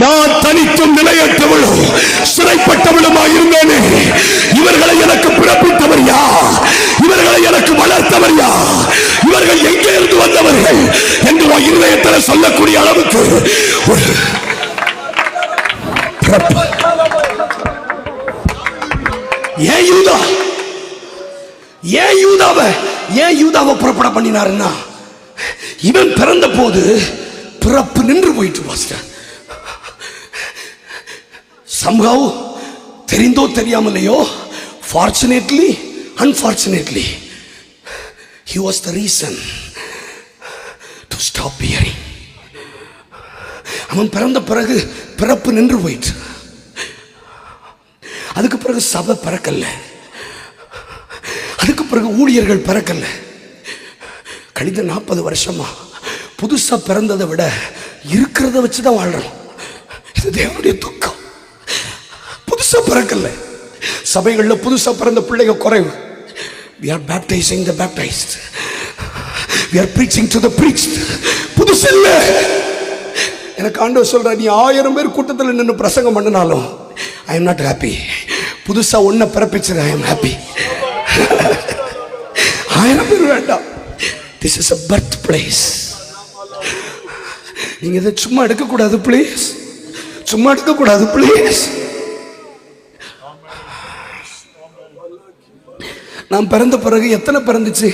நான் தனித்தும் நிலையற்றவளும் சிறைப்பட்டவளுமாய் இருந்தேனே, இவர்களை எனக்கு பிறப்பித்தவர் யார்? இவர்களை எனக்கு வளர்த்தவர் யார்? இவர்கள் எங்கே இருந்து வந்தவர்கள் என்று இருதயத்தில் சொல்லக்கூடிய அளவுக்கு ஒரு ஏன் யூதாவை புறப்பட பண்ணினாருன்னா, இவன் பிறந்த போது பிறப்பு நின்று போயிட்டு பாஸ்டர். somehow தெரிந்தோ தெரியாமலையோ, fortunately unfortunately, he was the reason to stop hearing. அவன் பிறந்த பிறகு பிறப்பு நின்று போயிட்டு, அதுக்கு பிறகு சபை பிறக்கல, அதுக்கு பிறகு ஊழியர்கள் பிறக்கல. கழிந்த 40 வருஷமா புதுசா பிறந்ததை விட இருக்கிறத வச்சுதான் வாழ்றோம். இது தேவனுடைய துக்கம். புதுசா பிறக்கல, சபைகள்ல புதுசா பிறந்த பிள்ளைங்க குறைவு. we are baptizing the baptized, we are preaching to the preached. புதுசு இல்ல. எனக்கு ஆண்டவர் சொல்ற, நீ 1000 பேர் கூட்டத்தில் நின்று பிரசங்கம் பண்ணினாலும் I am not happy. புதுசா ஒன்ன பிறப்பிச்சது I am happy. 1000 பேர் வேண்டாம். This is a birth place. நீங்க இதை சும்மா எடுக்க கூடாது ப்ளீஸ், சும்மா எடுக்க கூடாது ப்ளீஸ். நான் பிறந்த பிறகு எத்தனை பிறந்துச்சு?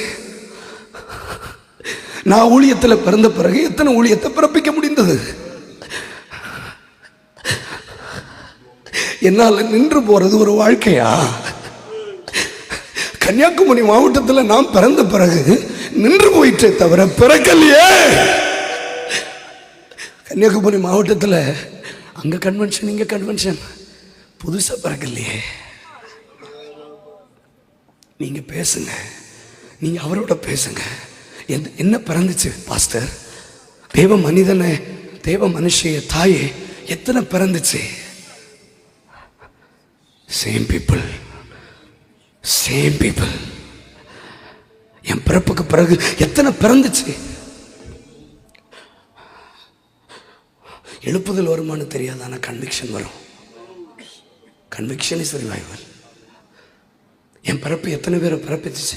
நான் ஊழியத்தில் பிறந்த பிறகு எத்தனை ஊழியத்தை பிறப்பிக்க முடிந்தது? என்னால் நின்று போறது ஒரு வாழ்க்கையா? கன்னியாகுமரி மாவட்டத்தில் நான் பிறந்த பிறகு நின்று போயிட்டே தவிர பிறக்கலையே. கன்னியாகுமரி மாவட்டத்தில் அங்க கன்வென்ஷன் இங்க கன்வென்ஷன், புதுசா பிறக்கலையே. நீங்க பேசுங்க, நீங்க அவரோட பேசுங்க. என்ன பிறந்துச்சு பாஸ்டர்? தேவ மனிதனை, தேவ மனுஷிய தாயே எத்தனை பிறந்துச்சு? Same people, same people. என் பிறப்புக்கு பிறகு எத்தனை பிறந்துச்சு? எழுப்புதல் வருமானு தெரியாது, ஆனால் கன்விக்ஷன் வரும். Conviction is revival. என் பிறப்பு எத்தனை பேரை பிறப்பிச்சு?